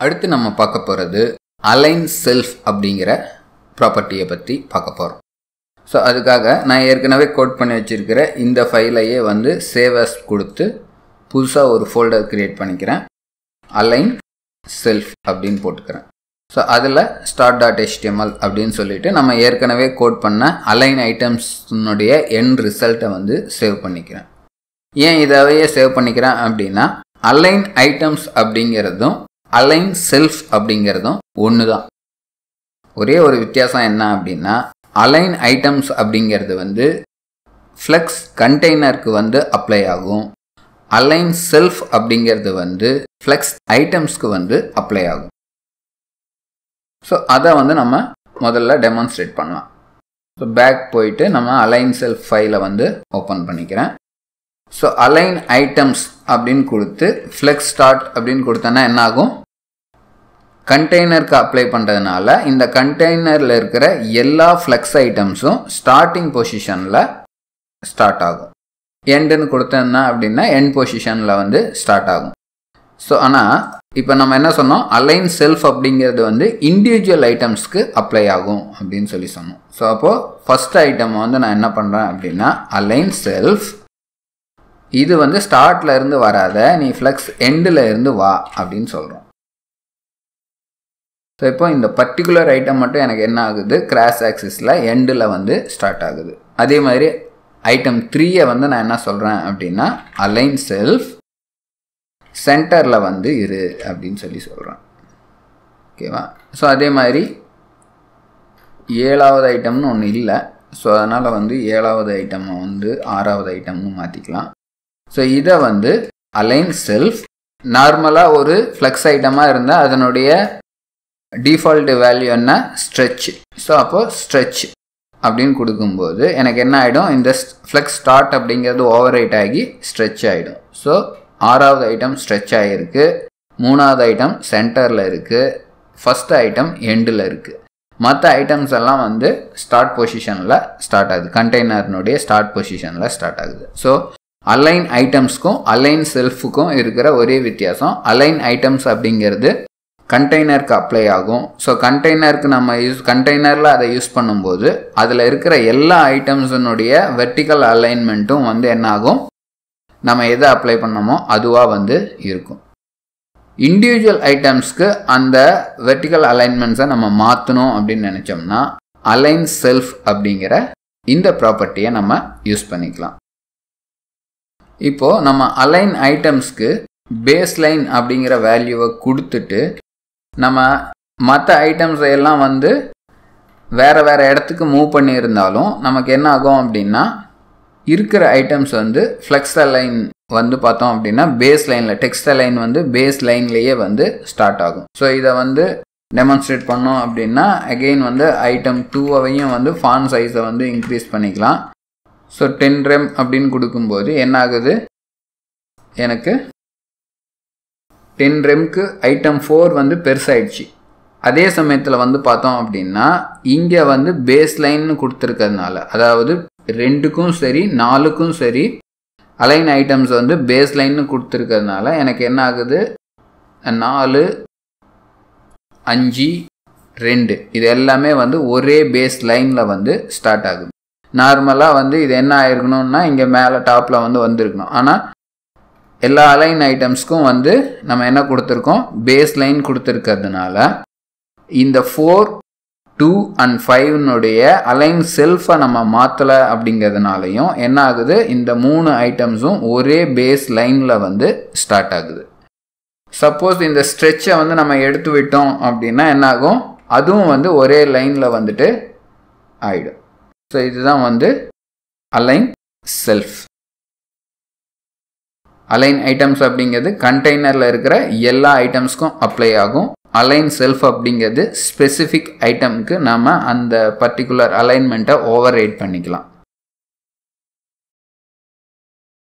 அடுத்து நம்ம பார்க்க போகிறது அலைன் செல்ஃப் அப்படிங்கிற ப்ராப்பர்ட்டியை பற்றி பார்க்க போகிறோம். ஸோ அதுக்காக நான் ஏற்கனவே கோட் பண்ணி வச்சுருக்கிற இந்த ஃபைலையே வந்து சேவ் அஸ் கொடுத்து புதுசாக ஒரு ஃபோல்டர் க்ரியேட் பண்ணிக்கிறேன். அலைன் செல்ஃப் அப்படின்னு போட்டுக்கிறேன். ஸோ அதில் start.html அப்படின்னு சொல்லிட்டு நம்ம ஏற்கனவே கோட் பண்ண அலைன் ஐட்டம்ஸ்னுடைய எண்ட் ரிசல்ட்டை வந்து சேவ் பண்ணிக்கிறேன். ஏன் இதாவையே சேவ் பண்ணிக்கிறேன் அப்படின்னா அலைன் ஐட்டம்ஸ் அப்படிங்கிறதும் அலைன் செல்ஃப் அப்படிங்கிறதும் ஒன்று தான். ஒரே ஒரு வித்தியாசம் என்ன அப்படின்னா அலைன் ஐட்டம்ஸ் அப்படிங்கிறது வந்து ஃப்ளெக்ஸ் கண்டெய்னருக்கு வந்து அப்ளை ஆகும். அலைன் செல்ஃப் அப்படிங்கிறது வந்து ஃப்ளெக்ஸ் ஐட்டம்ஸ்க்கு வந்து அப்ளை ஆகும். ஸோ அதை வந்து நம்ம முதல்ல டெமான்ஸ்ட்ரேட் பண்ணலாம். ஸோ பேக் போயிட்டு நம்ம அலைன் செல்ஃப் ஃபைலை வந்து ஓப்பன் பண்ணிக்கிறேன். ஸோ அலைன் ஐட்டம்ஸ் அப்படின்னு கொடுத்து ஃப்ளெக்ஸ் ஸ்டார்ட் அப்படின்னு கொடுத்தோன்னா என்ன ஆகும்? கண்டெய்னருக்கு அப்ளை பண்ணுறதுனால இந்த கண்டெய்னரில் இருக்கிற எல்லா ஃப்ளெக்ஸ் ஐட்டம்ஸும் ஸ்டார்டிங் பொசிஷனில் ஸ்டார்ட் ஆகும். எண்டுன்னு கொடுத்தோன்னா அப்படின்னா எண்ட் பொசிஷனில் வந்து ஸ்டார்ட் ஆகும். ஸோ ஆனால் இப்போ நம்ம என்ன சொன்னோம்? அலைன் செல்ஃப் அப்படிங்கிறது வந்து இண்டிவிஜுவல் ஐட்டம்ஸ்க்கு அப்ளை ஆகும் அப்படின்னு சொல்லி சொன்னோம். ஸோ அப்போது ஃபஸ்ட் ஐட்டம் வந்து நான் என்ன பண்ணுறேன் அப்படின்னா அலைன் செல்ஃப், இது வந்து ஸ்டார்ட்ல இருந்து வராத, நீ ஃப்ளெக்ஸ் எண்டில் இருந்து வா அப்படின்னு சொல்கிறோம். ஸோ இப்போ இந்த பர்டிகுலர் ஐட்டம் மட்டும் எனக்கு என்ன ஆகுது? கிராஸ் ஆக்சிஸில் எண்டில் வந்து ஸ்டார்ட் ஆகுது. அதே மாதிரி ஐட்டம் 3 வந்து நான் என்ன சொல்கிறேன் அப்படின்னா அலைன் செல்ஃப் சென்டரில் வந்து இரு அப்படின்னு சொல்லி சொல்கிறேன். ஓகேவா? ஸோ அதே மாதிரி 7வது ஐட்டம்னு ஒன்று இல்லை. ஸோ அதனால் வந்து 7வது ஐட்டமை வந்து 6வது ஐட்டம்னு மாற்றிக்கலாம். ஸோ இதை வந்து அலைன் செல்ஃப், நார்மலாக ஒரு ஃப்ளெக்ஸ் ஐட்டமாக இருந்தால் அதனுடைய டிஃபால்ட் வேல்யூ என்ன? ஸ்ட்ரெச். ஸோ அப்போது ஸ்ட்ரெச் அப்படின்னு கொடுக்கும்போது எனக்கு என்ன ஆகிடும்? இந்த ஃப்ளெக்ஸ் ஸ்டார்ட் அப்படிங்கிறது ஓவர் ரைட் ஆகி ஸ்ட்ரெச் ஆகிடும். ஸோ 6வது ஐட்டம் ஸ்ட்ரெச் ஆகிருக்கு, 3வது ஐட்டம் சென்டரில் இருக்குது, ஃபஸ்ட் ஐட்டம் எண்டில் இருக்குது. மற்ற ஐட்டம்ஸ் எல்லாம் வந்து ஸ்டார்ட் பொசிஷனில் ஸ்டார்ட் ஆகுது, கண்டெய்னர்னுடைய ஸ்டார்ட் பொசிஷனில் ஸ்டார்ட் ஆகுது. ஸோ அலைன் ஐட்டம்ஸ்க்கும் அலைன் செல்ஃபுக்கும் இருக்கிற ஒரே வித்தியாசம், அலைன் ஐட்டம்ஸ் அப்படிங்கிறது கண்டெய்னருக்கு அப்ளை ஆகும். ஸோ கண்டெய்னருக்கு நம்ம கண்டெய்னரில் அதை யூஸ் பண்ணும்போது அதில் இருக்கிற எல்லா ஐட்டம்ஸினுடைய வெர்டிக்கல் அலைன்மெண்ட்டும் வந்து என்ன ஆகும்? நம்ம எதை அப்ளை பண்ணோமோ அதுவாக வந்து இருக்கும். இண்டிவிஜுவல் ஐட்டம்ஸ்க்கு அந்த வெர்டிக்கல் அலைன்மெண்ட்ஸை நம்ம மாற்றணும் அப்படின்னு நினச்சோம்னா அலைன் செல்ஃப் அப்படிங்கிற இந்த ப்ராப்பர்ட்டியை நம்ம யூஸ் பண்ணிக்கலாம். இப்போது நம்ம அலைன் ஐட்டம்ஸ்க்கு பேஸ் லைன் அப்படிங்கிற வேல்யூவை கொடுத்துட்டு நம்ம மற்ற ஐட்டம்ஸை எல்லாம் வந்து வேறு இடத்துக்கு மூவ் பண்ணியிருந்தாலும் நமக்கு என்ன ஆகும் அப்படின்னா இருக்கிற ஐட்டம்ஸ் வந்து ஃப்ளெக்ஸ் அலைன் வந்து பார்த்தோம் அப்படின்னா பேஸ் லைனில், டெக்ஸ்ட் அலைன் வந்து பேஸ் லைன்லேயே வந்து ஸ்டார்ட் ஆகும். ஸோ இதை வந்து டெமான்ஸ்ட்ரேட் பண்ணோம் அப்படின்னா அகெயின் வந்து ஐட்டம் 2வையும் வந்து ஃபாண்ட் சைஸை வந்து இன்க்ரீஸ் பண்ணிக்கலாம். ஸோ 10 rem அப்படின்னு கொடுக்கும்போது என்ன ஆகுது? எனக்கு 10 remக்கு ஐட்டம் 4 வந்து பெருசாயிடுச்சு. அதே சமயத்தில் வந்து பார்த்தோம் அப்படின்னா இங்கே வந்து பேஸ் லைன்னு கொடுத்துருக்கிறதுனால, அதாவது 2க்கும் சரி 4க்கும் சரி அலைன் ஐட்டம்ஸ் வந்து பேஸ் லைன்னு கொடுத்துருக்கிறதுனால எனக்கு என்ன ஆகுது? 4, 5, 2 இது எல்லாமே வந்து ஒரே பேஸ் லைனில் வந்து ஸ்டார்ட் ஆகுது. நார்மலாக வந்து இது என்ன ஆயிருக்கணும்னா இங்கே மேலே டாப்பில் வந்து வந்திருக்கணும். ஆனால் எல்லா அலைன் ஐட்டம்ஸ்க்கும் வந்து நம்ம என்ன கொடுத்துருக்கோம்? பேஸ் லைன் கொடுத்துருக்கிறதுனால இந்த 4, 2 and 5னுடைய அலைன் செல்ஃபை நம்ம மாற்றலை அப்படிங்கிறதுனாலையும் என்ன ஆகுது? இந்த 3 ஐட்டம்ஸும் ஒரே பேஸ் லைனில் வந்து ஸ்டார்ட் ஆகுது. சப்போஸ் இந்த ஸ்ட்ரெச்சை வந்து நம்ம எடுத்து விட்டோம் அப்படின்னா என்ன ஆகும்? அதுவும் வந்து ஒரே லைனில் வந்துட்டு ஆகிடும். ஸோ இதுதான் வந்து அலைன் செல்ஃப். அலைன் ஐட்டம்ஸ் அப்படிங்கிறது கண்டெய்னரில் இருக்கிற எல்லா ஐட்டம்ஸ்க்கும் அப்ளை ஆகும். அலைன் செல்ஃப் அப்படிங்கிறது ஸ்பெசிஃபிக் ஐட்டம்க்கு நம்ம அந்த பர்டிகுலர் அலைன்மெண்ட்டை ஓவர் ரைட் பண்ணிக்கலாம்.